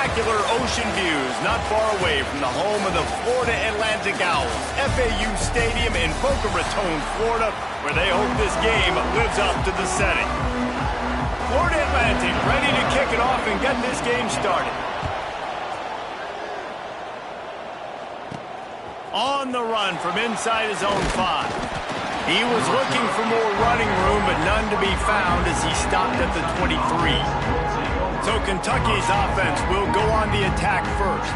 spectacular ocean views not far away from the home of the Florida Atlantic Owls, FAU Stadium in Boca Raton, Florida, where they hope this game lives up to the setting. Florida Atlantic ready to kick it off and get this game started. On the run from inside his own 5. He was looking for more running room, but none to be found as he stopped at the 23. So Kentucky's offense will go on the attack first.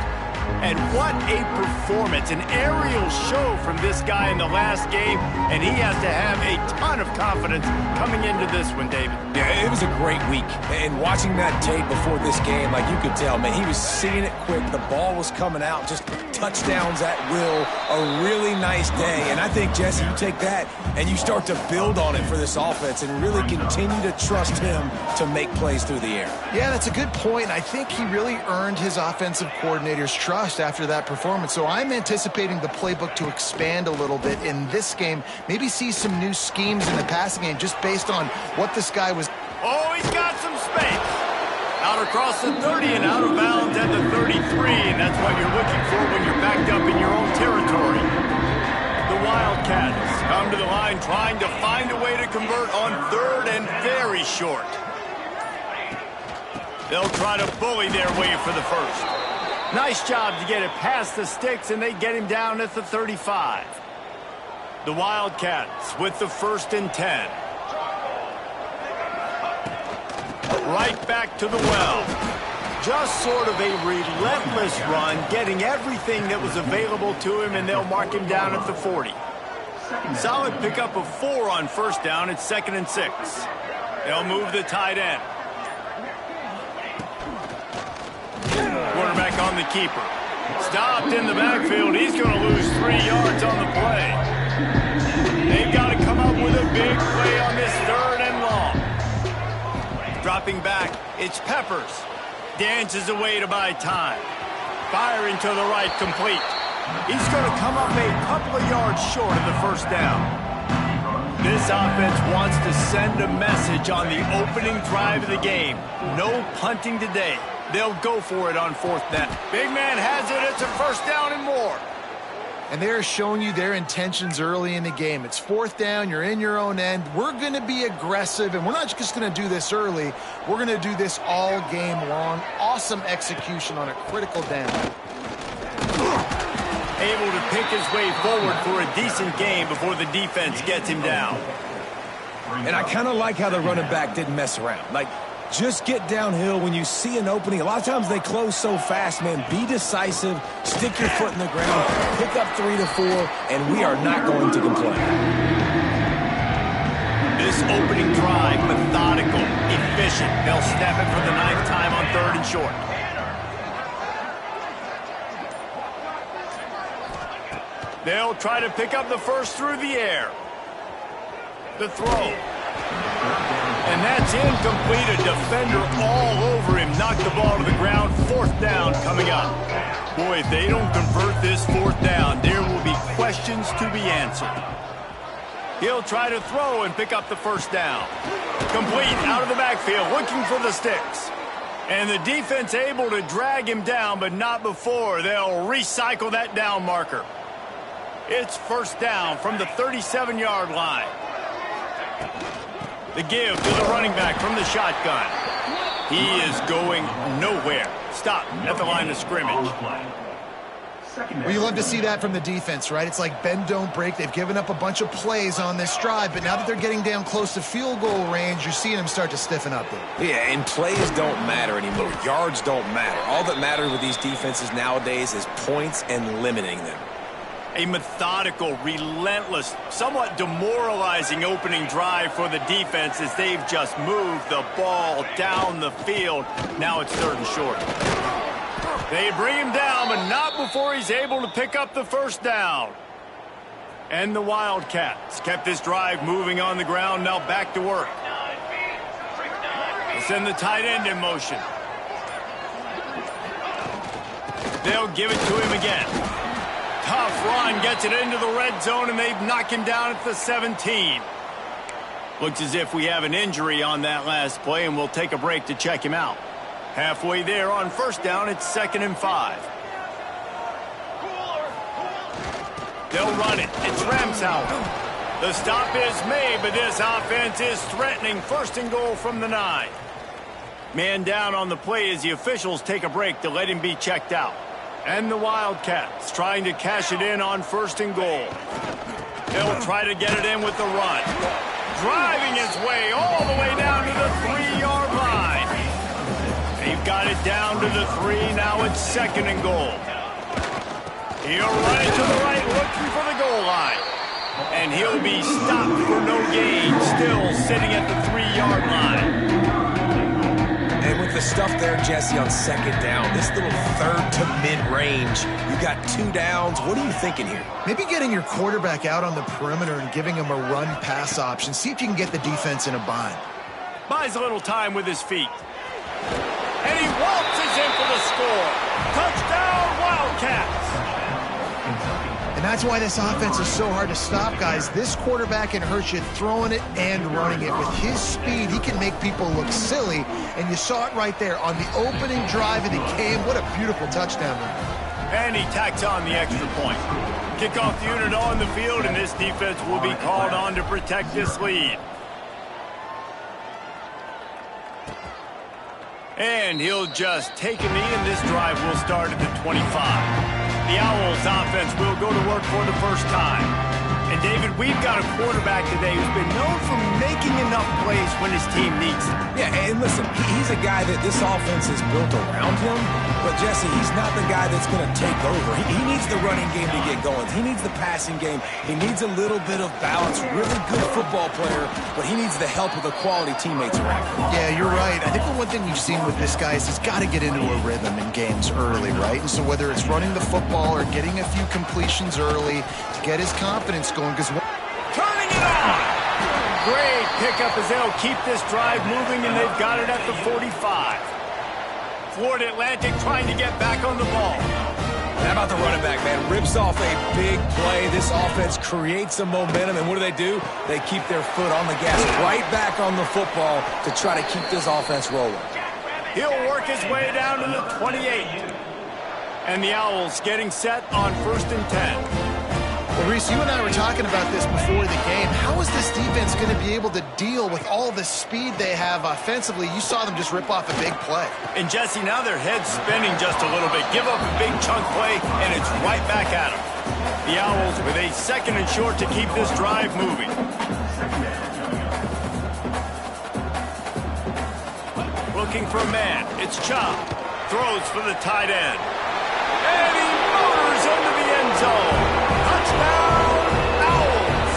And what a performance, an aerial show from this guy in the last game, and he has to have a ton of confidence coming into this one, David. Yeah, it was a great week, and watching that tape before this game, like you could tell, man, he was seeing it quick, the ball was coming out, just touchdowns at will, a really nice day, and I think, Jesse, you take that and you start to build on it for this offense and really continue to trust him to make plays through the air. Yeah, that's a good point. I think he really earned his offensive coordinator's trust after that performance. So I'm anticipating the playbook to expand a little bit in this game. Maybe see some new schemes in the passing game just based on what this guy was. Oh, he's got some space. Out across the 30 and out of bounds at the 33. And that's what you're looking for when you're backed up in your own territory. The Wildcats come to the line trying to find a way to convert on 3rd and very short. They'll try to bully their way for the first. Nice job to get it past the sticks, and they get him down at the 35. The Wildcats with the 1st and 10. Right back to the well. Just sort of a relentless run, getting everything that was available to him, and they'll mark him down at the 40. Solid pickup of 4 on 1st down. It's 2nd and 6. They'll move the tight end. Quarterback on the keeper. Stopped in the backfield. He's going to lose 3 yards on the play. They've got to come up with a big play on this 3rd and long. Dropping back, it's Peppers. Dances away to buy time. Firing to the right, complete. He's going to come up a couple of yards short of the 1st down. This offense wants to send a message on the opening drive of the game. No punting today. They'll go for it on 4th down. Big man has it. It's a 1st down and more. And they're showing you their intentions early in the game. It's 4th down. You're in your own end. We're going to be aggressive, and we're not just going to do this early. We're going to do this all game long. Awesome execution on a critical down. Able to pick his way forward for a decent game before the defense gets him down. And I kind of like how the running back didn't mess around. Like, just get downhill when you see an opening. A lot of times they close so fast, man. Be decisive, stick your foot in the ground, pick up 3 to 4, and we are not going to complain. This opening drive, methodical, efficient. They'll snap it for the 9th time on 3rd and short. They'll try to pick up the first through the air. The throw. And that's incomplete. A defender all over him. Knocked the ball to the ground. 4th down coming up. Boy, if they don't convert this 4th down, there will be questions to be answered. He'll try to throw and pick up the 1st down. Complete out of the backfield, looking for the sticks. And the defense able to drag him down, but not before. They'll recycle that down marker. It's 1st down from the 37-yard line. The give to the running back from the shotgun. He is going nowhere. Stop at the line of scrimmage. Well, you love to see that from the defense, right? It's like bend, don't break. They've given up a bunch of plays on this drive, but now that they're getting down close to field goal range, you're seeing them start to stiffen up there. Yeah, and plays don't matter anymore. Yards don't matter. All that matters with these defenses nowadays is points and limiting them. A methodical, relentless, somewhat demoralizing opening drive for the defense as they've just moved the ball down the field. Now it's 3rd and short. They bring him down, but not before he's able to pick up the 1st down. And the Wildcats kept this drive moving on the ground, now back to work. They send the tight end in motion. They'll give it to him again. Tough run, gets it into the red zone, and they've knocked him down at the 17. Looks as if we have an injury on that last play, and we'll take a break to check him out. Halfway there on first down, it's 2nd and 5. They'll run it. It's Ramsauer. The stop is made, but this offense is threatening 1st and goal from the 9. Man down on the play as the officials take a break to let him be checked out. And the Wildcats trying to cash it in on 1st and goal. They'll try to get it in with the run. Driving his way all the way down to the 3-yard line. They've got it down to the 3. Now it's 2nd and goal. He'll run it to the right, looking for the goal line. And he'll be stopped for no gain, still sitting at the 3-yard line. And with the stuff there, Jesse, on 2nd down, this little 3rd to mid-range, you got 2 downs. What are you thinking here? Maybe getting your quarterback out on the perimeter and giving him a run-pass option. See if you can get the defense in a bind. Buys a little time with his feet. And he waltzes in for the score. Touchdown, Wildcats! And that's why this offense is so hard to stop, guys. This quarterback can hurt you throwing it and running it. With his speed, he can make people look silly. And you saw it right there on the opening drive of the game. What a beautiful touchdown there. And he tacks on the extra point. Kickoff unit on the field, and this defense will be called on to protect this lead. And he'll just take a knee, and this drive will start at the 25. The Owls offense will go to work for the first time. And David, we've got a quarterback today who's been known for making enough plays when his team needs them. Yeah, and listen, he's a guy that this offense is built around him. But, Jesse, he's not the guy that's going to take over. He needs the running game to get going. He needs the passing game. He needs a little bit of balance. Really good football player, but he needs the help of the quality teammates around him. Yeah, you're right. I think the one thing we've seen with this guy is he's got to get into a rhythm in games early, right? And so whether it's running the football or getting a few completions early to get his confidence going, because turning it on! Great pickup as they'll keep this drive moving, and they've got it at the 45. Florida Atlantic trying to get back on the ball. How about the running back, man? Rips off a big play. This offense creates some momentum, and what do? They keep their foot on the gas, right back on the football to try to keep this offense rolling. He'll work his way down to the 28. And the Owls getting set on 1st and 10. Well, Reese, you and I were talking about this before the game. How is this defense going to be able to deal with all the speed they have offensively? You saw them just rip off a big play. And, Jesse, now their head's spinning just a little bit. Give up a big chunk play, and it's right back at them. The Owls with a 2nd and short to keep this drive moving. Looking for a man. It's Chop. Throws for the tight end. And he motors into the end zone. Touchdown, Owls!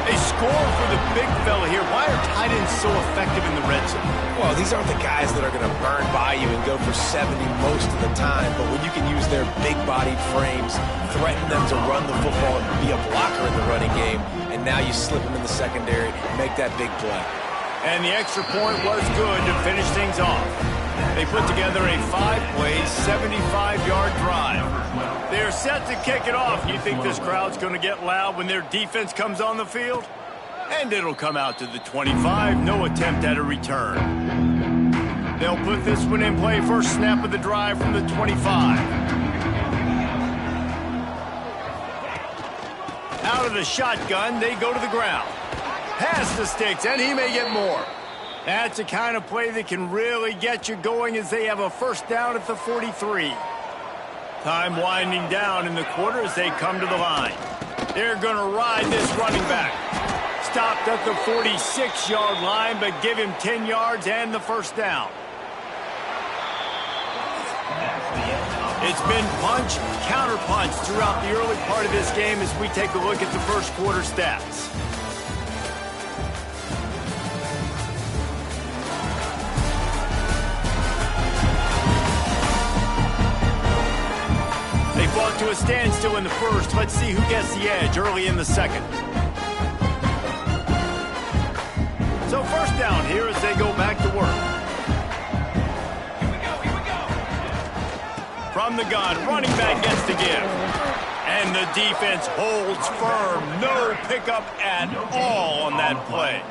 A score for the big fella here. Why are tight ends so effective in the red zone? Well, these aren't the guys that are going to burn by you and go for 70 most of the time, but when you can use their big-bodied frames, threaten them to run the football and be a blocker in the running game, and now you slip them in the secondary, make that big play. And the extra point was good to finish things off. They put together a 5-play, 75-yard drive. They're set to kick it off. You think this crowd's going to get loud when their defense comes on the field? And it'll come out to the 25. No attempt at a return. They'll put this one in play. First snap of the drive from the 25. Out of the shotgun, they go to the ground. Pass the sticks, and he may get more. That's the kind of play that can really get you going as they have a first down at the 43. Time winding down in the quarter as they come to the line. They're going to ride this running back. Stopped at the 46-yard line, but give him 10 yards and the first down. It's been punch, counter-punch throughout the early part of this game as we take a look at the first quarter stats. They fought to a standstill in the first. Let's see who gets the edge early in the second. So first down here as they go back to work. Here we go. From the gun, running back gets to give. And the defense holds firm. No pickup at all on that play.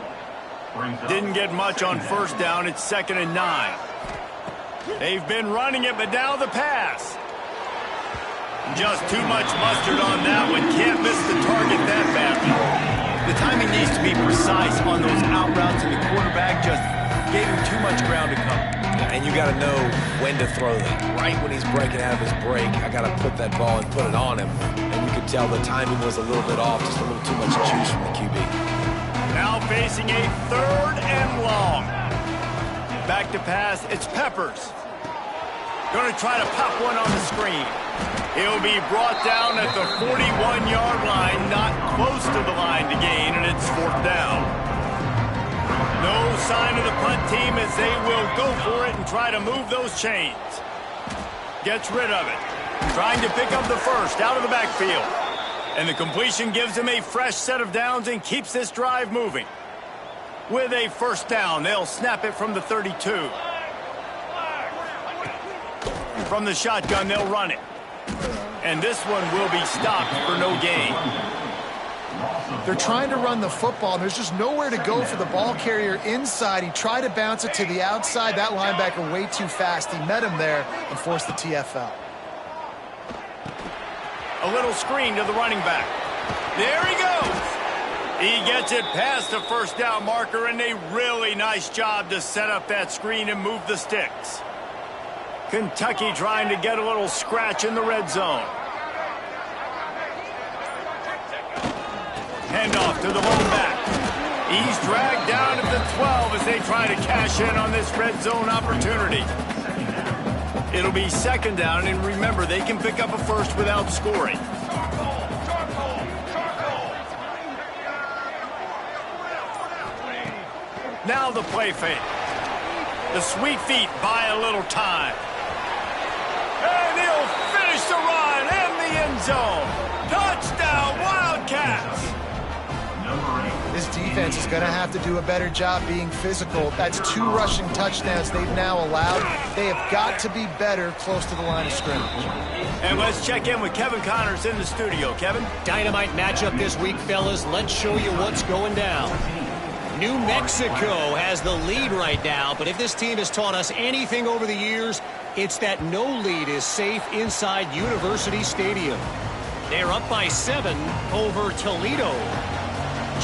Didn't get much on first down. It's 2nd and 9. They've been running it, but now the pass. Just too much mustard on that one. Can't miss the target that badly. The timing needs to be precise on those out routes, and the quarterback just gave him too much ground to cover. And you got to know when to throw that. Right when he's breaking out of his break, I got to put that ball and put it on him. And you could tell the timing was a little bit off, just a little too much juice from the QB. Now facing a 3rd and long. Back to pass, it's Peppers. Going to try to pop one on the screen. He'll be brought down at the 41-yard line, not close to the line to gain, and it's 4th down. No sign of the punt team as they will go for it and try to move those chains. Gets rid of it. Trying to pick up the first out of the backfield. And the completion gives him a fresh set of downs and keeps this drive moving. With a 1st down, they'll snap it from the 32. From the shotgun, they'll run it. And this one will be stopped for no gain. They're trying to run the football, and there's just nowhere to go for the ball carrier inside. He tried to bounce it to the outside. That linebacker way too fast. He met him there and forced the TFL. A little screen to the running back. There he goes. He gets it past the 1st down marker, and a really nice job to set up that screen and move the sticks. Kentucky trying to get a little scratch in the red zone. Handoff to the lone back. He's dragged down at the 12 as they try to cash in on this red zone opportunity. It'll be 2nd down, and remember, they can pick up a first without scoring. Now the play fake. The sweet feet buy a little time. And he'll finish the run in the end zone. Touchdown, Wildcats! This defense is going to have to do a better job being physical. That's 2 rushing touchdowns they've now allowed. They have got to be better close to the line of scrimmage. And let's check in with Kevin Connors in the studio. Kevin? Dynamite matchup this week, fellas. Let's show you what's going down. New Mexico has the lead right now, but if this team has taught us anything over the years, it's that no lead is safe inside University Stadium. They're up by 7 over Toledo.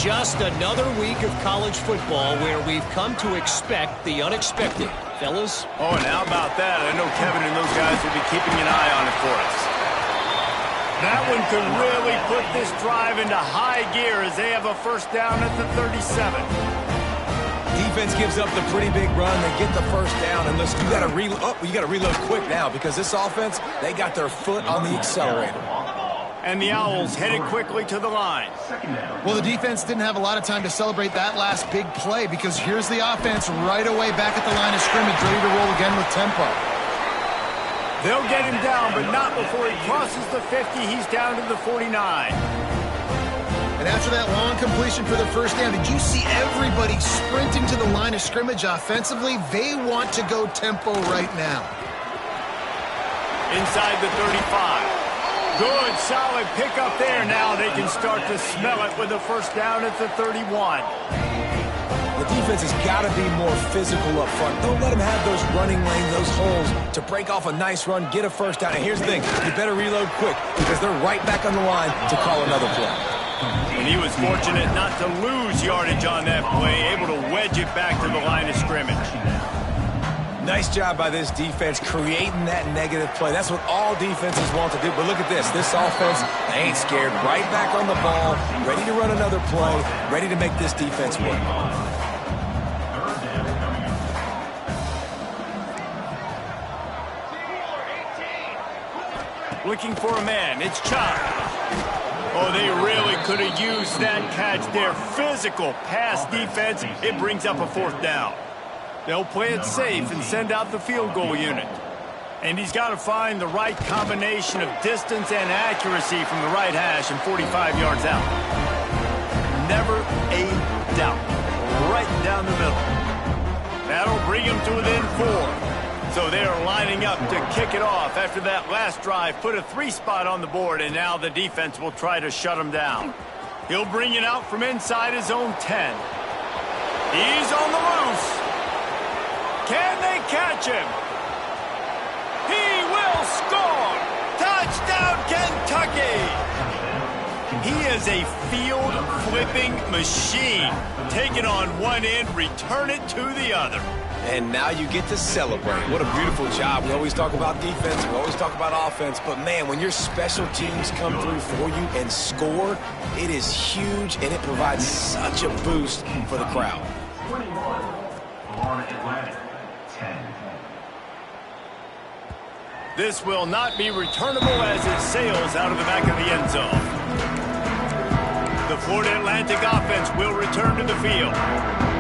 Just another week of college football where we've come to expect the unexpected. Fellas? Oh, and how about that? I know Kevin and those guys will be keeping an eye on it for us. That one could really put this drive into high gear as they have a 1st down at the 37. Defense gives up the pretty big run. They get the 1st down, and listen, you got to reload quick now because this offense, they got their foot on the accelerator. And the Owls headed quickly to the line. Well, the defense didn't have a lot of time to celebrate that last big play because here's the offense right away back at the line of scrimmage, ready to roll again with tempo. They'll get him down, but not before he crosses the 50. He's down to the 49. And after that long completion for the 1st down, did you see everybody sprinting to the line of scrimmage offensively? They want to go tempo right now. Inside the 35. Good, solid pickup there. Now they can start to smell it with the 1st down at the 31. The defense has got to be more physical up front. Don't let them have those running lanes, those holes to break off a nice run, get a 1st down. And here's the thing, you better reload quick because they're right back on the line to call another play. And he was fortunate not to lose yardage on that play, able to wedge it back to the line of scrimmage. Nice job by this defense creating that negative play. That's what all defenses want to do. But look at this. This offense, they ain't scared. Right back on the ball, ready to run another play, ready to make this defense work. Looking for a man. It's Chop. Oh, they really could have used that catch there. Physical pass defense. It brings up a 4th down. They'll play it safe and send out the field goal unit. And he's got to find the right combination of distance and accuracy from the right hash and 45 yards out. Never a doubt. Right down the middle. That'll bring him to within 4. So they're lining up to kick it off after that last drive. Put a 3 spot on the board, and now the defense will try to shut him down. He'll bring it out from inside his own 10. He's on the loose. Can they catch him? He is a field-flipping machine. Take it on one end, return it to the other. And now you get to celebrate. What a beautiful job. We always talk about defense. We always talk about offense. But, man, when your special teams come through for you and score, it is huge, and it provides such a boost for the crowd. 21, Florida Atlantic, 10. This will not be returnable as it sails out of the back of the end zone. The Florida Atlantic offense will return to the field.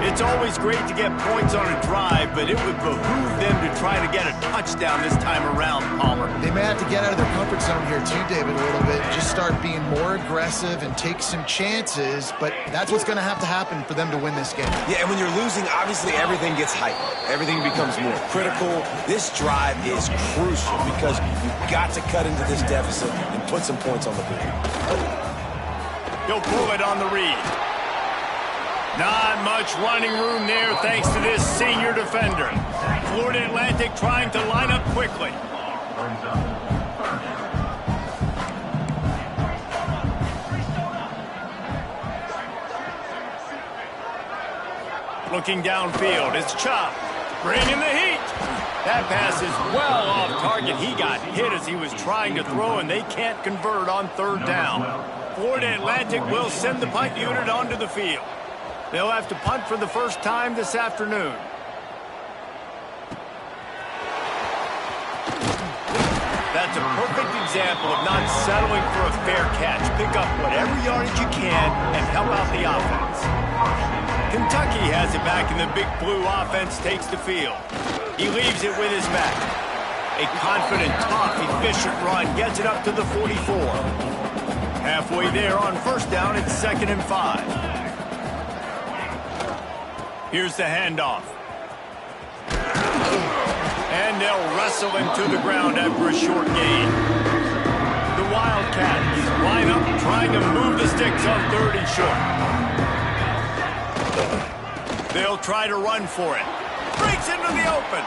It's always great to get points on a drive, but it would behoove them to try to get a touchdown this time around, Palmer. They may have to get out of their comfort zone here too, David, a little bit. Just start being more aggressive and take some chances, but that's what's going to have to happen for them to win this game. Yeah, and when you're losing, obviously everything gets hyped. Everything becomes more critical. This drive is crucial because you've got to cut into this deficit and put some points on the board. He'll pull it on the read. Not much running room there thanks to this senior defender. Florida Atlantic trying to line up quickly. Looking downfield, it's Chop. Bringing the heat. That pass is well off target. He got hit as he was trying to throw, and they can't convert on third down. Florida Atlantic will send the punt unit onto the field. They'll have to punt for the first time this afternoon. That's a perfect example of not settling for a fair catch. Pick up whatever yardage you can and help out the offense. Kentucky has it back, and the Big Blue offense takes the field. He leaves it with his back. A confident, tough, efficient run gets it up to the 44. Halfway there on first down, it's 2nd and 5. Here's the handoff. And they'll wrestle him to the ground after a short gain. The Wildcats line up trying to move the sticks on 3rd and short. They'll try to run for it. Breaks into the open.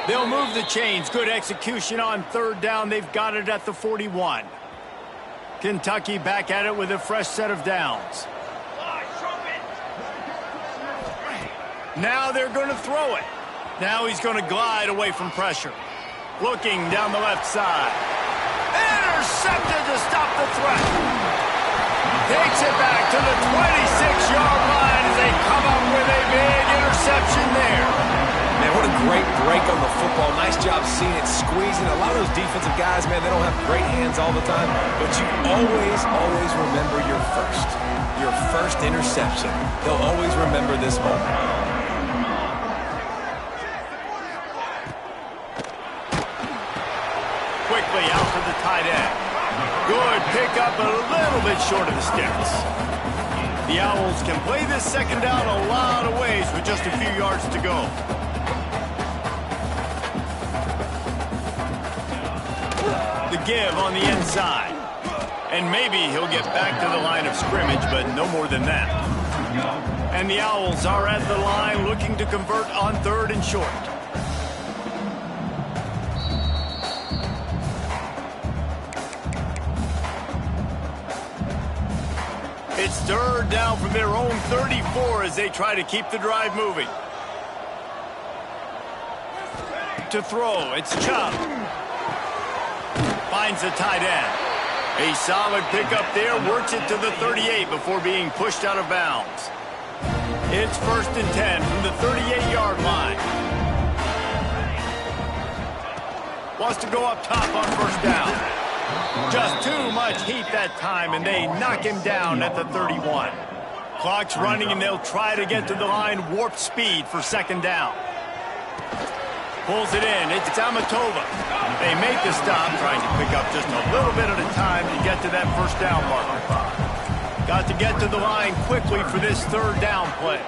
They'll move the chains. Good execution on 3rd down. They've got it at the 41. Kentucky back at it with a fresh set of downs. Now they're going to throw it. Now he's going to glide away from pressure. Looking down the left side. Intercepted to stop the threat. Takes it back to the 26-yard line as they come up with a big interception there. Man, what a great break on the football. Nice job seeing it squeezing. A lot of those defensive guys, man, they don't have great hands all the time, but you always remember your first interception. They'll always remember this moment. Quickly out for the tight end. Good pickup, but a little bit short of the sticks. The Owls can play this 2nd down a lot of ways with just a few yards to go. The give on the inside. And maybe he'll get back to the line of scrimmage, but no more than that. And the Owls are at the line looking to convert on 3rd and short. It's 3rd down from their own 34 as they try to keep the drive moving. To throw, it's Chop. Finds the tight end. A solid pickup there, works it to the 38 before being pushed out of bounds. It's 1st and 10 from the 38-yard line. Wants to go up top on first down. Just too much heat that time, and they knock him down at the 31. Clock's running, and they'll try to get to the line warp speed for 2nd down. Pulls it in. It's Amatova. They make the stop, trying to pick up just a little bit at a time to get to that first down marker. Got to get to the line quickly for this 3rd down play.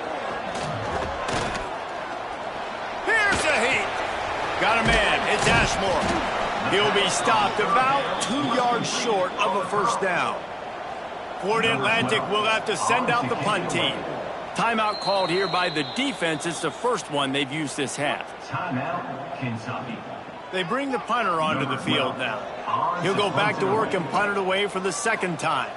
Here's the heat. Got a man. It's Ashmore. He'll be stopped about 2 yards short of a first down. Florida Atlantic will have to send out the punt team. Timeout called here by the defense. It's the first one they've used this half. Timeout, Kentucky. They bring the punter onto the field now. He'll go back to work and punt it away for the 2nd time.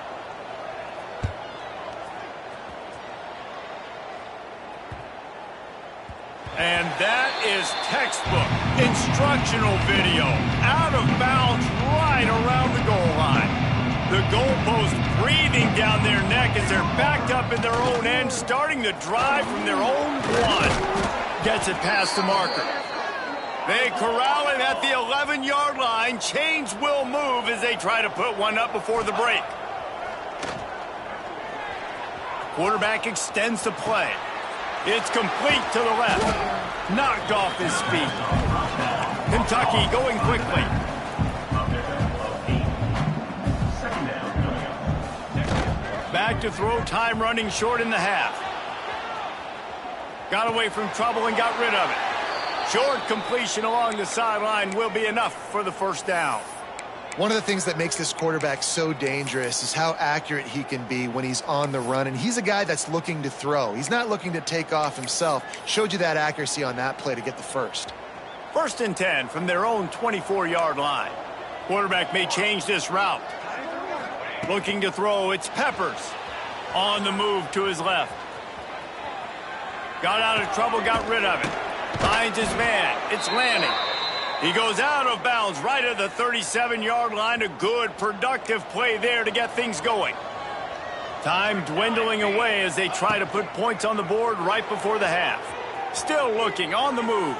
And that is textbook instructional video. Out of bounds right around the goal line. The goalpost breathing down their neck as they're backed up in their own end, starting the drive from their own one. Gets it past the marker. They corral it at the 11-yard line. Chains will move as they try to put one up before the break. Quarterback extends the play. It's complete to the left. Knocked off his feet. Kentucky going quickly. Back to throw, time running short in the half. Got away from trouble and got rid of it. Short completion along the sideline will be enough for the first down. One of the things that makes this quarterback so dangerous is how accurate he can be when he's on the run. And he's a guy that's looking to throw. He's not looking to take off himself. Showed you that accuracy on that play to get the first. 1st and 10 from their own 24-yard line. Quarterback may change this route. Looking to throw, it's Peppers. On the move to his left. Got out of trouble, got rid of it. Finds his man. It's Lanning. He goes out of bounds right at the 37-yard line. A good, productive play there to get things going. Time dwindling away as they try to put points on the board right before the half. Still looking, on the move.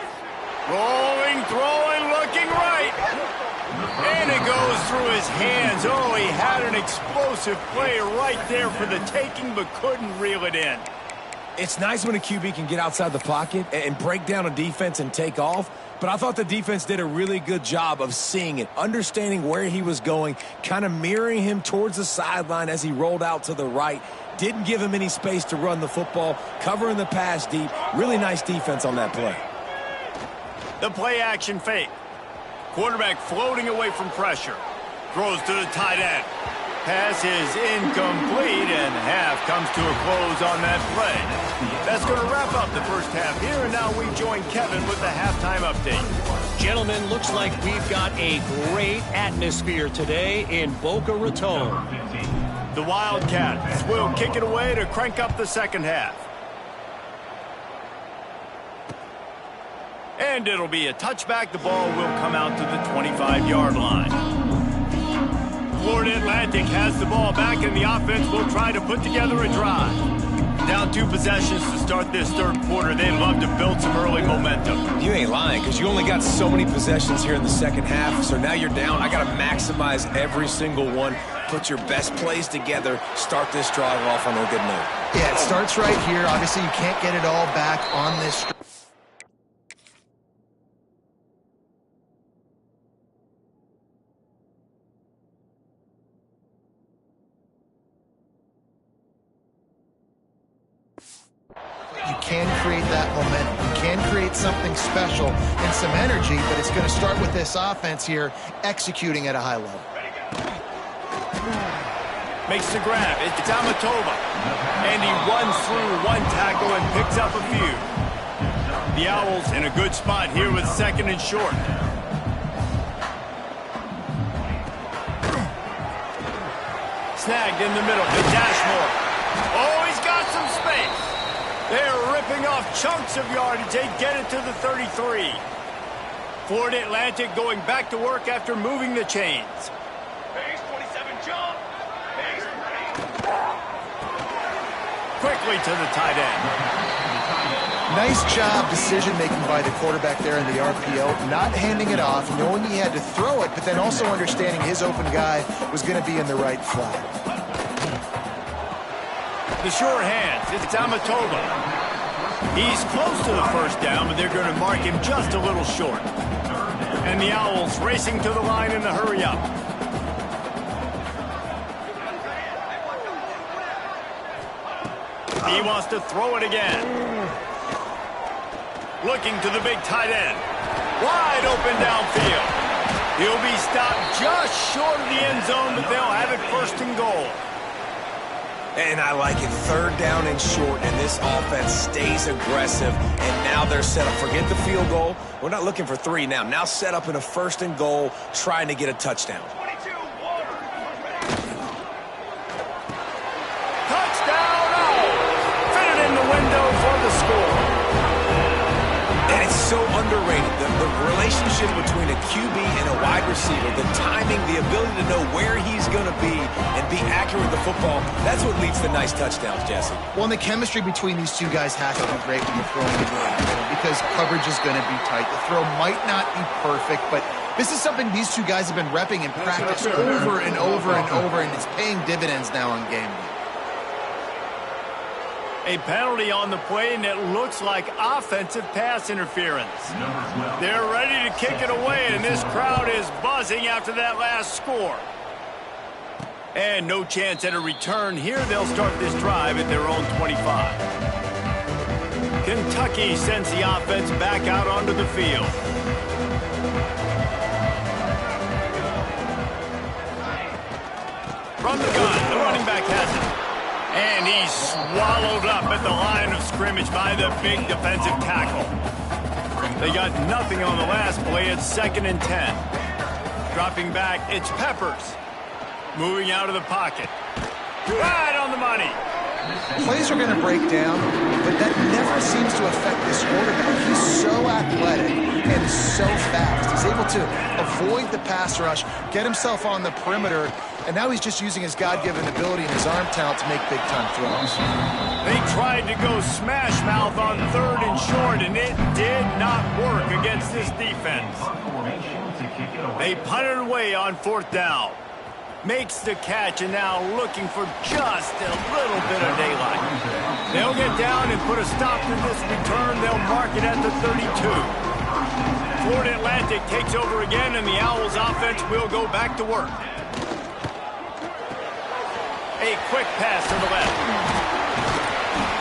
Rolling, throwing, looking right. And it goes through his hands. Oh, he had an explosive play right there for the taking, but couldn't reel it in. It's nice when a QB can get outside the pocket and break down a defense and take off, but I thought the defense did a really good job of seeing it, understanding where he was going, kind of mirroring him towards the sideline as he rolled out to the right. Didn't give him any space to run the football, covering the pass deep. Really nice defense on that play. The play action fake. Quarterback floating away from pressure. Throws to the tight end. Pass is incomplete, and half comes to a close on that play. That's going to wrap up the first half here, and now we join Kevin with the halftime update. Gentlemen, looks like we've got a great atmosphere today in Boca Raton. The Wildcats will kick it away to crank up the second half. And it'll be a touchback. The ball will come out to the 25-yard line. Florida Atlantic has the ball back, and the offense will try to put together a drive. Down 2 possessions to start this third quarter. They'd love to build some early momentum. You ain't lying, because you only got so many possessions here in the second half, so now you're down. I got to maximize every single one. Put your best plays together. Start this drive off on a good note. Yeah, it starts right here. Obviously, you can't get it all back on this. You can create that momentum. You can create something special and some energy, but it's going to start with this offense here executing at a high level. Makes the grab. It's Amatova. And he runs through 1 tackle and picks up a few. The Owls in a good spot here with 2nd and short. Snagged in the middle. To Dashmore. Oh, he's got some space. They're ripping off chunks of yardage. They get it to the 33. Florida Atlantic going back to work after moving the chains. Base 27 jump. Base 3. Quickly to the tight end. Nice job decision-making by the quarterback there in the RPO, not handing it off, knowing he had to throw it, but then also understanding his open guy was going to be in the right flat. The sure hands, it's Amatova. He's close to the first down, but they're going to mark him just a little short. And the Owls racing to the line in the hurry-up. He wants to throw it again. Looking to the big tight end. Wide open downfield. He'll be stopped just short of the end zone, but they'll have it 1st and goal. And I like it. 3rd down and short, and this offense stays aggressive. And now they're set up. Forget the field goal. We're not looking for 3 now. Now set up in a 1st and goal, trying to get a touchdown. Touchdown! Oh! Fit it in the window for the score. underrated. The relationship between a QB and a wide receiver, the timing, the ability to know where he's going to be and be accurate with the football, that's what leads to nice touchdowns, Jesse. Well, and the chemistry between these two guys has to be great when you're throwing into it because coverage is going to be tight. The throw might not be perfect, but this is something these two guys have been repping in practice over and over and over, and it's paying dividends now on game day. A penalty on the play, and it looks like offensive pass interference. They're ready to kick it away, and this crowd is buzzing after that last score. And no chance at a return here. They'll start this drive at their own 25. Kentucky sends the offense back out onto the field. From the gun, the running back has it. And he's swallowed up at the line of scrimmage by the big defensive tackle. They got nothing on the last play. It's 2nd and 10. Dropping back, it's Peppers. Moving out of the pocket. Right on the money. Plays are going to break down, but that never seems to affect this quarterback. He's so athletic and so fast. He's able to avoid the pass rush, get himself on the perimeter, and now he's just using his God-given ability and his arm talent to make big-time throws. They tried to go smash mouth on 3rd and short, and it did not work against this defense. They punted away on 4th down. Makes the catch, and now looking for just a little bit of daylight. They'll get down and put a stop to this return. They'll mark it at the 32. Florida Atlantic takes over again, and the Owls offense will go back to work. A quick pass to the left.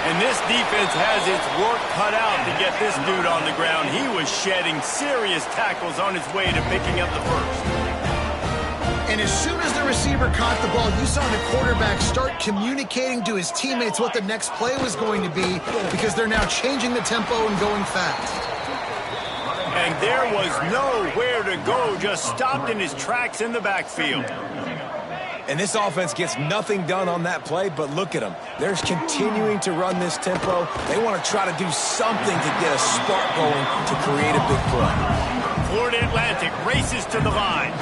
And this defense has its work cut out to get this dude on the ground. He was shedding serious tackles on his way to picking up the first. And as soon as the receiver caught the ball, you saw the quarterback start communicating to his teammates what the next play was going to be because they're now changing the tempo and going fast. And there was nowhere to go, just stopped in his tracks in the backfield. And this offense gets nothing done on that play, but look at them. They're continuing to run this tempo. They want to try to do something to get a spark going to create a big play. Florida Atlantic races to the line.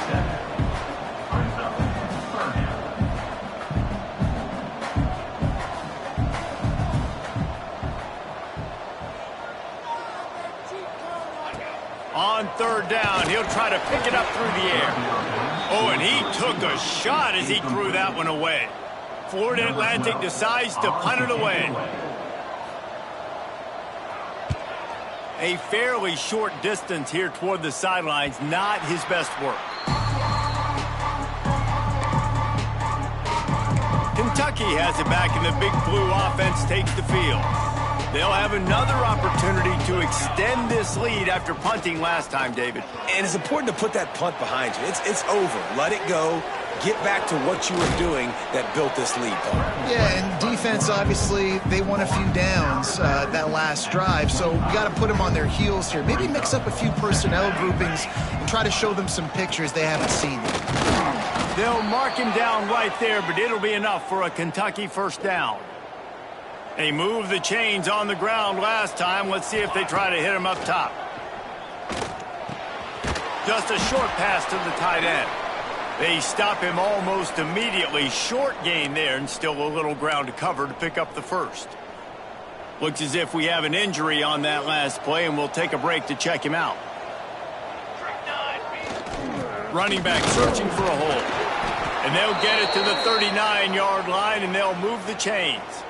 On 3rd down, he'll try to pick it up through the air. Oh, and he took a shot as he threw that one away. Florida Atlantic decides to punt it away. A fairly short distance here toward the sidelines, not his best work. Kentucky has it back, and the Big Blue offense takes the field. They'll have another opportunity to extend this lead after punting last time, David. And it's important to put that punt behind you. It's over. Let it go. Get back to what you were doing that built this lead, Paul. Yeah, and defense, obviously, they won a few downs that last drive, so you got to put them on their heels here. Maybe mix up a few personnel groupings and try to show them some pictures they haven't seen yet. They'll mark him down right there, but it'll be enough for a Kentucky first down. They moved the chains on the ground last time. Let's see if they try to hit him up top. Just a short pass to the tight end. They stop him almost immediately. Short gain there, and still a little ground to cover to pick up the first. Looks as if we have an injury on that last play, and we'll take a break to check him out. Running back searching for a hole. And they'll get it to the 39-yard line, and they'll move the chains.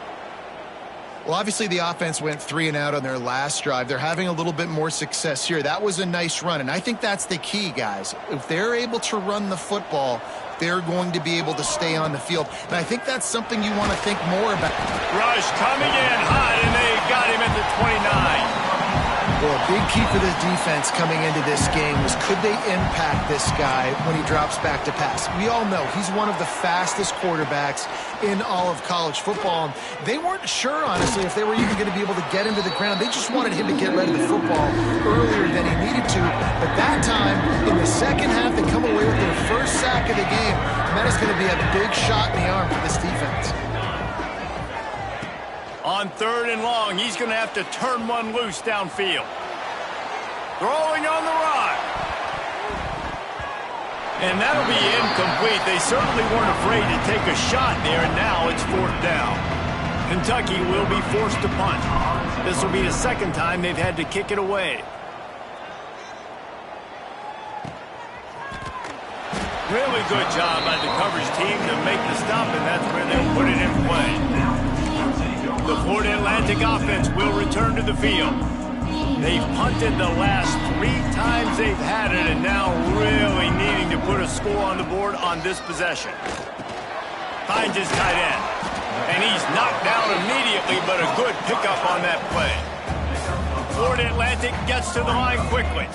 Well, obviously the offense went 3 and out on their last drive. They're having a little bit more success here. That was a nice run, and I think that's the key, guys. If they're able to run the football, they're going to be able to stay on the field. And I think that's something you want to think more about. Rush coming in hot, and they got him at the 29. Well, a big key for the defense coming into this game was could they impact this guy when he drops back to pass? We all know he's one of the fastest quarterbacks in all of college football. They weren't sure, honestly, if they were even going to be able to get him to the ground. They just wanted him to get rid of the football earlier than he needed to. But that time, in the second half, they come away with their first sack of the game. And that is going to be a big shot in the arm for this defense. On 3rd and long, he's going to have to turn one loose downfield. Throwing on the run. And that'll be incomplete. They certainly weren't afraid to take a shot there, and now it's 4th down. Kentucky will be forced to punt. This will be the second time they've had to kick it away. Really good job by the coverage team to make the stop, and that's where they'll put it in play. The Florida Atlantic offense will return to the field. They've punted the last 3 times they've had it, and now really needing to put a score on the board on this possession. Finds his tight end. And he's knocked down immediately, but a good pickup on that play. Florida Atlantic gets to the line quickly.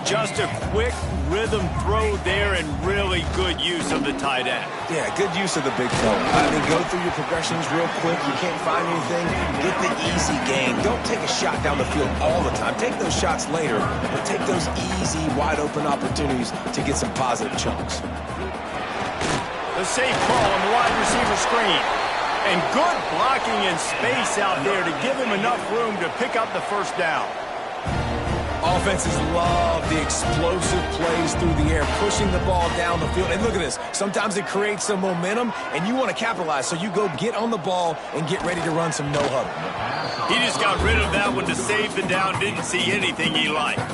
Just a quick rhythm throw there and really good use of the tight end. Yeah, good use of the big fella. I mean, go through your progressions real quick. You can't find anything. Get the easy gain. Don't take a shot down the field all the time. Take those shots later, but take those easy, wide-open opportunities to get some positive chunks. The safe ball on the wide receiver screen. And good blocking in space out there to give him enough room to pick up the first down. Offenses love the explosive plays through the air, pushing the ball down the field. And look at this. Sometimes it creates some momentum, and you want to capitalize. So you go get on the ball and get ready to run some no-huddle. He just got rid of that one to save the down. Didn't see anything he liked.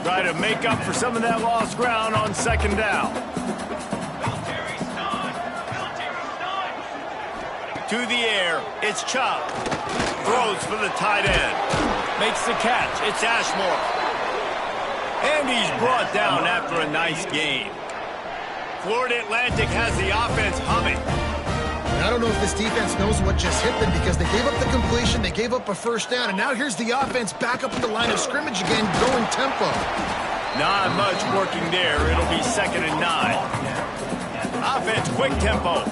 Try to make up for some of that lost ground on 2nd down. To the air, it's Chop. Throws for the tight end. Makes the catch. It's Ashmore. And he's brought down after a nice gain. Florida Atlantic has the offense humming. I don't know if this defense knows what just hit them because they gave up the completion, they gave up a first down, and now here's the offense back up at the line of scrimmage again, going tempo. Not much working there. It'll be 2nd and 9. Offense, quick tempo.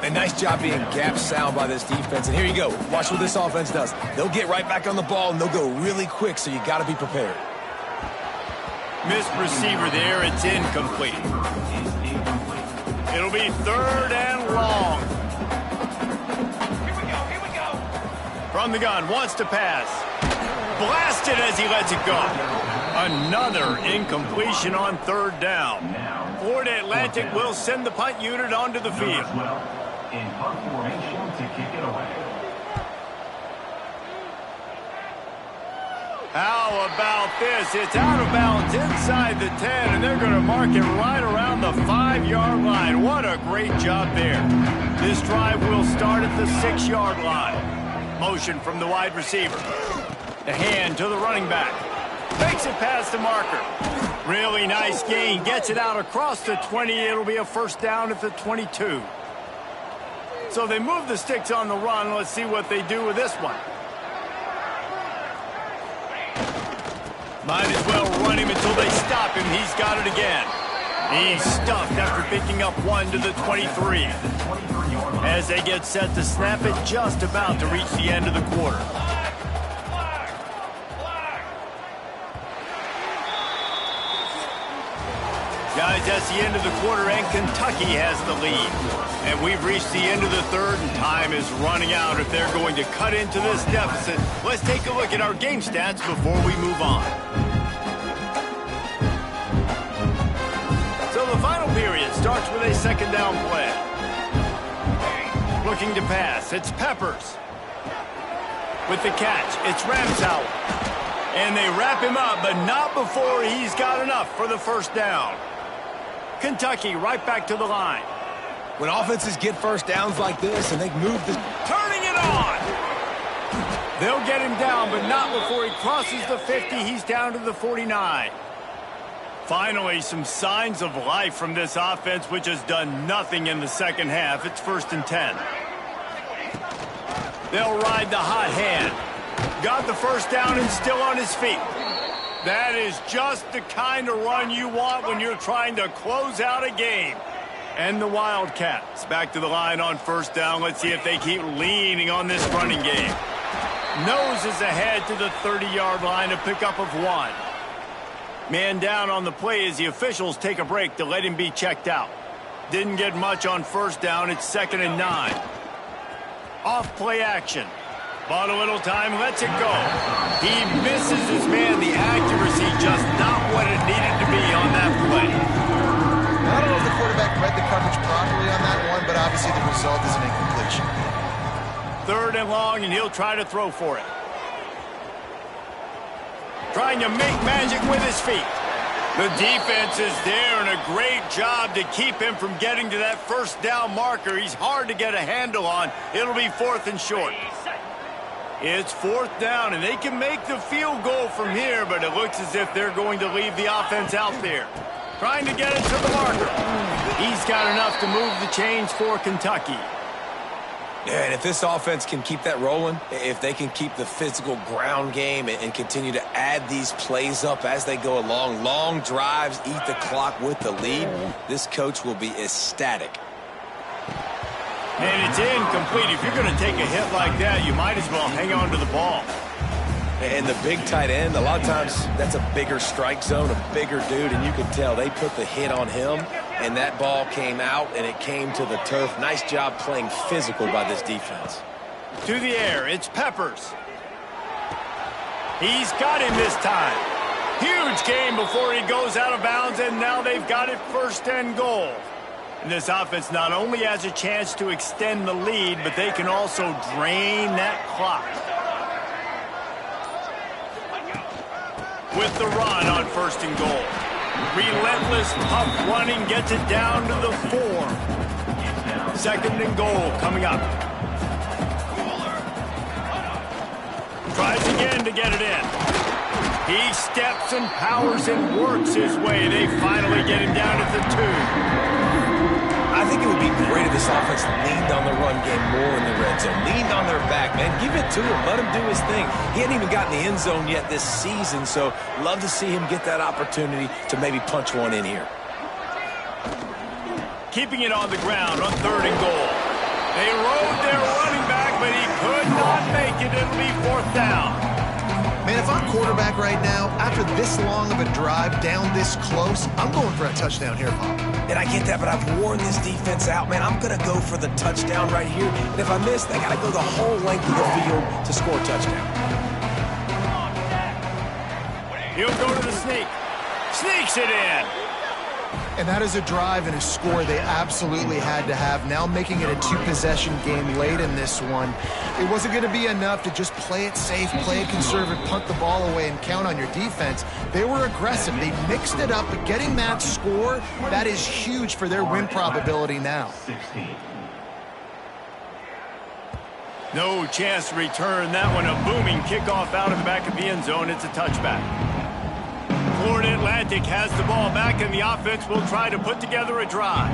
A nice job being gap sound by this defense. And here you go. Watch what this offense does. They'll get right back on the ball, and they'll go really quick, so you got to be prepared. Missed receiver there. It's incomplete. It'll be 3rd and long. Here we go. From the gun, wants to pass. Blasted as he lets it go. Another incompletion on 3rd down. Florida Atlantic will send the punt unit onto the field. In punt formation to kick it away. How about this? It's out of bounds inside the 10, and they're going to mark it right around the 5-yard line. What a great job there. This drive will start at the 6-yard line. Motion from the wide receiver. The hand to the running back. Makes it past the marker. Really nice gain. Gets it out across the 20. It'll be a first down at the 22. So they move the sticks on the run. Let's see what they do with this one. Might as well run him until they stop him. He's got it again. He's stuffed after picking up 1 to the 23. As they get set to snap it, just about to reach the end of the quarter. Guys, that's the end of the quarter, and Kentucky has the lead. And we've reached the end of the 3rd, and time is running out if they're going to cut into this deficit. Let's take a look at our game stats before we move on. So the final period starts with a 2nd down play. Looking to pass, it's Peppers. With the catch, it's Ramsauer. And they wrap him up, but not before he's got enough for the first down. Kentucky right back to the line. When offenses get first downs like this and they move the... Turning it on! They'll get him down, but not before he crosses the 50. He's down to the 49. Finally, some signs of life from this offense, which has done nothing in the second half. It's 1st and 10. They'll ride the hot hand. Got the first down and still on his feet. That is just the kind of run you want when you're trying to close out a game. And the Wildcats back to the line on 1st down. Let's see if they keep leaning on this running game. Noses ahead to the 30-yard line, a pickup of 1. Man down on the play as the officials take a break to let him be checked out. Didn't get much on 1st down. It's 2nd and 9. Off play action. Bought a little time, lets it go. He misses his man. The accuracy just not what it needed to be on that play. I don't know if the quarterback read the coverage properly on that one, but obviously the result is an incompletion. 3rd and long, and he'll try to throw for it. Trying to make magic with his feet. The defense is there, and a great job to keep him from getting to that first down marker. He's hard to get a handle on. It'll be 4th and short. It's 4th down, and they can make the field goal from here, but it looks as if they're going to leave the offense out there. Trying to get it to the marker. He's got enough to move the chains for Kentucky. Yeah, and if this offense can keep that rolling, if they can keep the physical ground game and continue to add these plays up as they go along, long drives, eat the clock with the lead, this coach will be ecstatic. And it's incomplete. If you're going to take a hit like that, you might as well hang on to the ball. And the big tight end, a lot of times that's a bigger strike zone, a bigger dude, and you can tell they put the hit on him, and that ball came out, and it came to the turf. Nice job playing physical by this defense. To the air, it's Peppers. He's got him this time. Huge gain before he goes out of bounds, and now they've got it 1st and goal. And this offense not only has a chance to extend the lead, but they can also drain that clock. With the run on 1st and goal. Relentless pup running gets it down to the 4. 2nd and goal coming up. Tries again to get it in. He steps and powers and works his way. They finally get him down at the 2. I think it would be great if this offense leaned on the run game more in the red zone. Leaned on their back, man. Give it to him. Let him do his thing. He hadn't even gotten the end zone yet this season, so love to see him get that opportunity to maybe punch one in here. Keeping it on the ground on 3rd and goal. They rode their running back, but he could not make it. It'll be 4th down. Man, if I'm quarterback right now, after this long of a drive down this close, I'm going for a touchdown here, Pop. And I get that, but I've worn this defense out, man. I'm going to go for the touchdown right here. And if I miss, I got to go the whole length of the field to score a touchdown. He'll go to the sneak. Sneaks it in. And that is a drive and a score they absolutely had to have. Now making it a 2-possession game late in this one. It wasn't going to be enough to just play it safe, play it conservative, punt the ball away, and count on your defense. They were aggressive. They mixed it up, but getting that score, that is huge for their win probability now. 16. No chance to return that one. A booming kickoff out of the back of the end zone. It's a touchback. Florida Atlantic has the ball back, and the offense will try to put together a drive.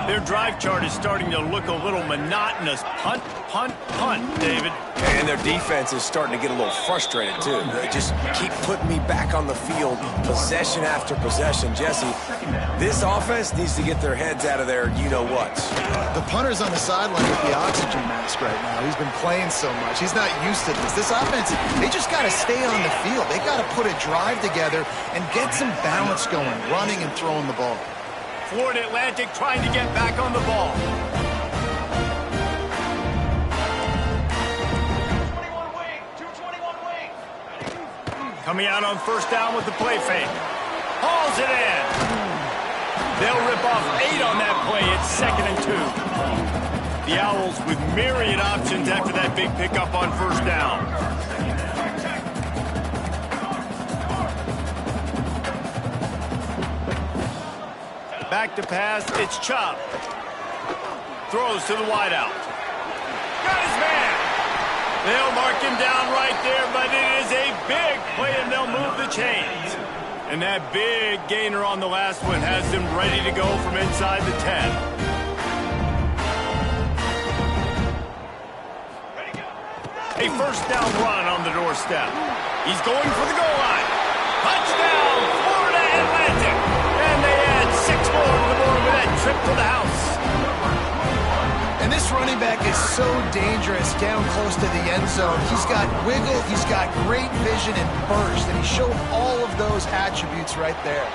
Their drive chart is starting to look a little monotonous. Punt, punt, punt, David. And their defense is starting to get a little frustrated, too. They just keep putting me back on the field, possession after possession. Jesse, this offense needs to get their heads out of their you-know-what. The punter's on the sideline with the oxygen mask right now. He's been playing so much. He's not used to this. This offense, they just got to stay on the field. They got to put a drive together and get some balance going, running and throwing the ball. Florida Atlantic trying to get back on the ball. 221 wing, 221 wing. Coming out on 1st down with the play fake. Hauls it in. They'll rip off 8 on that play. It's 2nd and 2. The Owls with myriad options after that big pickup on 1st down. Back to pass, it's Chubb. Throws to the wideout. Got his man. They'll mark him down right there, but it is a big play, and they'll move the chains. And that big gainer on the last one has them ready to go from inside the 10. A 1st down run on the doorstep. He's going for the goal line. Touchdown, Florida Atlantic. And they add 6 more to the board with that trip to the house. And this running back is so dangerous down close to the end zone. He's got wiggle, he's got great vision and burst, and he showed all of those attributes right there.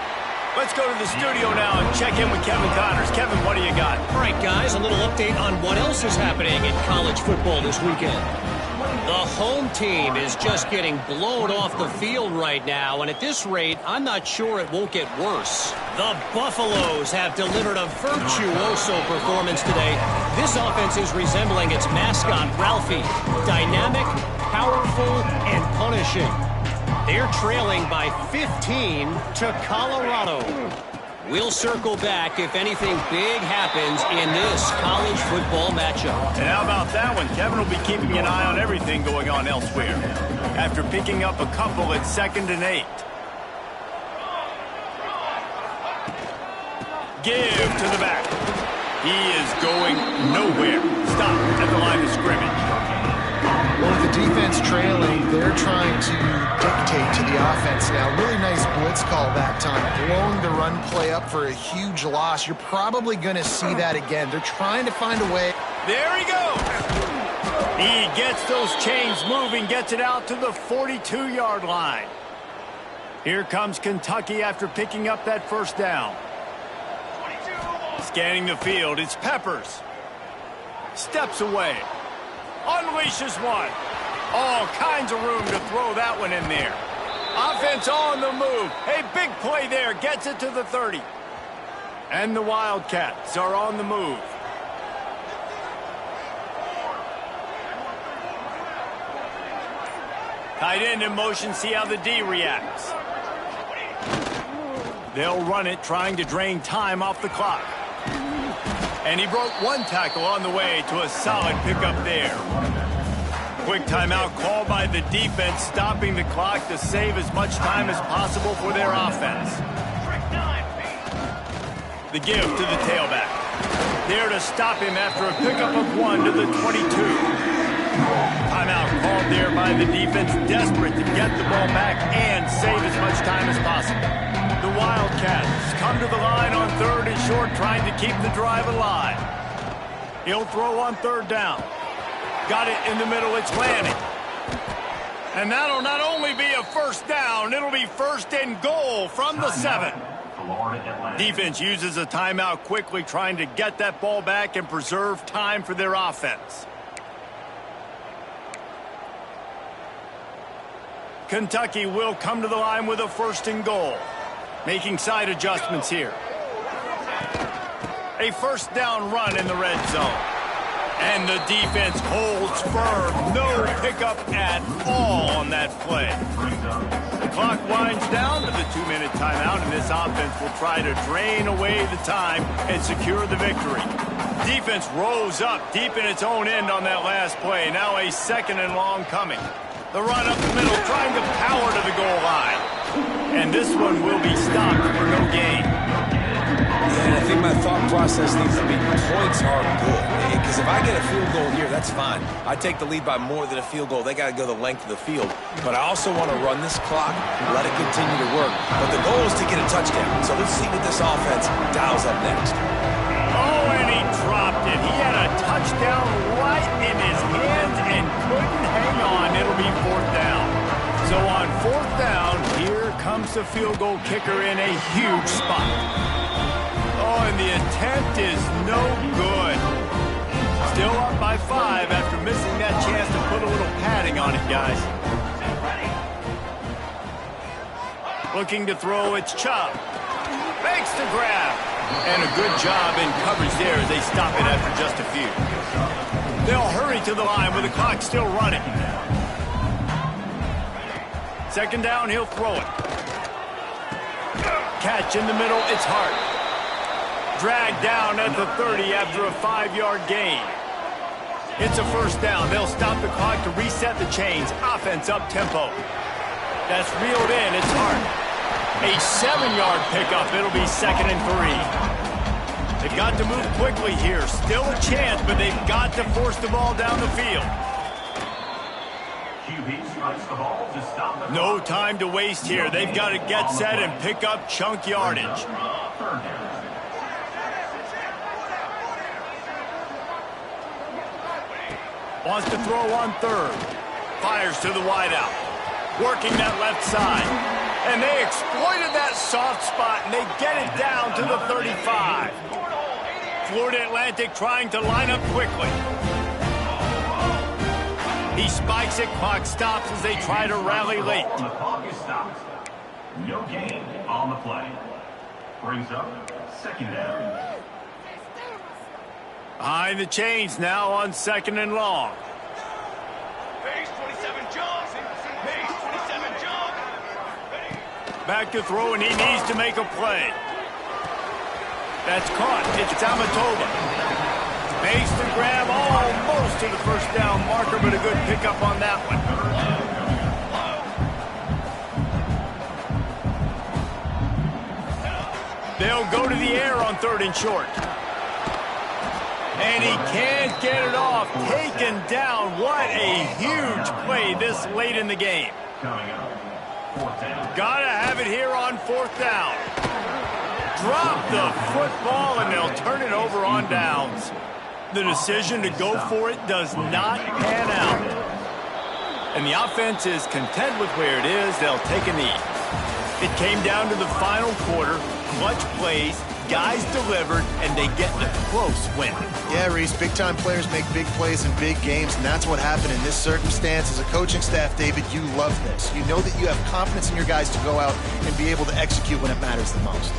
Let's go to the studio now and check in with Kevin Connors. Kevin, what do you got? All right, guys, a little update on what else is happening in college football this weekend. The home team is just getting blown off the field right now, and at this rate, I'm not sure it won't get worse. The Buffaloes have delivered a virtuoso performance today. This offense is resembling its mascot, Ralphie. Dynamic, powerful, and punishing. They're trailing by 15 to Colorado. We'll circle back if anything big happens in this college football matchup. And how about that one? Kevin will be keeping an eye on everything going on elsewhere after picking up a couple at 2nd and 8. Give to the back. He is going nowhere. Stop at the line of scrimmage. Well, with the defense trailing, they're trying to dictate to the offense now. Really nice blitz call that time. Blowing the run play up for a huge loss. You're probably going to see that again. They're trying to find a way. There he goes. He gets those chains moving, gets it out to the 42-yard line. Here comes Kentucky after picking up that first down. Scanning the field, it's Peppers. Steps away. Unleashes one. All kinds of room to throw that one in there. Offense on the move. A big play there. Gets it to the 30. And the Wildcats are on the move. Tight end in motion. See how the D reacts. They'll run it, trying to drain time off the clock. And he broke one tackle on the way to a solid pickup there. Quick timeout called by the defense, stopping the clock to save as much time as possible for their offense. The give to the tailback. There to stop him after a pickup of 1 to the 22. Timeout called there by the defense, desperate to get the ball back and save as much time as possible. The Wildcats come to the line on 3rd and short, trying to keep the drive alive. He'll throw on 3rd down. Got it in the middle, it's Lanning. And that'll not only be a first down, it'll be 1st and goal from the 7. Defense uses a timeout quickly, trying to get that ball back and preserve time for their offense. Kentucky will come to the line with a 1st and goal. Making side adjustments here. A 1st down run in the red zone. And the defense holds firm. No pickup at all on that play. The clock winds down to the 2-minute timeout, and this offense will try to drain away the time and secure the victory. Defense rose up deep in its own end on that last play. Now a 2nd and long coming. The run up the middle, trying to power to the goal line. And this one will be stopped for no gain. And I think my thought process needs to be points are good. Because if I get a field goal here, that's fine. I take the lead by more than a field goal. They got to go the length of the field. But I also want to run this clock, let it continue to work. But the goal is to get a touchdown. So let's see what this offense dials up next. Oh, and he dropped it. He had a touchdown right in his hands and couldn't hang on. It'll be 4th down. So on 4th down, here comes the field goal kicker in a huge spot. Oh, and the attempt is no good. Still up by 5 after missing that chance to put a little padding on it, guys. Looking to throw, it's Chubb. Makes the grab. And a good job in coverage there as they stop it after just a few. They'll hurry to the line with the clock still running. 2nd down, he'll throw it. Catch in the middle, it's Hart. Dragged down at the 30 after a 5-yard gain. It's a 1st down. They'll stop the clock to reset the chains. Offense up tempo. That's reeled in, it's Hart. A 7-yard pickup, it'll be 2nd and 3. They've got to move quickly here. Still a chance, but they've got to force the ball down the field. No time to waste here. They've got to get set and pick up chunk yardage. Wants to throw on 3rd. Fires to the wideout. Working that left side. And they exploited that soft spot, and they get it down to the 35. Florida Atlantic trying to line up quickly. He spikes it, clock stops as they try to rally late. The clock is stopped. No gain on the play. Brings up second down. Behind the chains now on 2nd and long. Pace 27 jump. Pace 27 jump. Back to throw, and he needs to make a play. That's caught. It's Amatova. Makes the grab almost to the first down marker, but a good pickup on that one. They'll go to the air on 3rd and short. And he can't get it off. Taken down. What a huge play this late in the game. Coming up, 4th down. Gotta have it here on 4th down. Drop the football, and they'll turn it over on downs. The decision to go for it does not pan out. And the offense is content with where it is. They'll take a knee. It came down to the final quarter. Clutch plays, guys delivered, and they get a close win. Yeah, Reese, big-time players make big plays in big games, and that's what happened in this circumstance. As a coaching staff, David, you love this. You know that you have confidence in your guys to go out and be able to execute when it matters the most.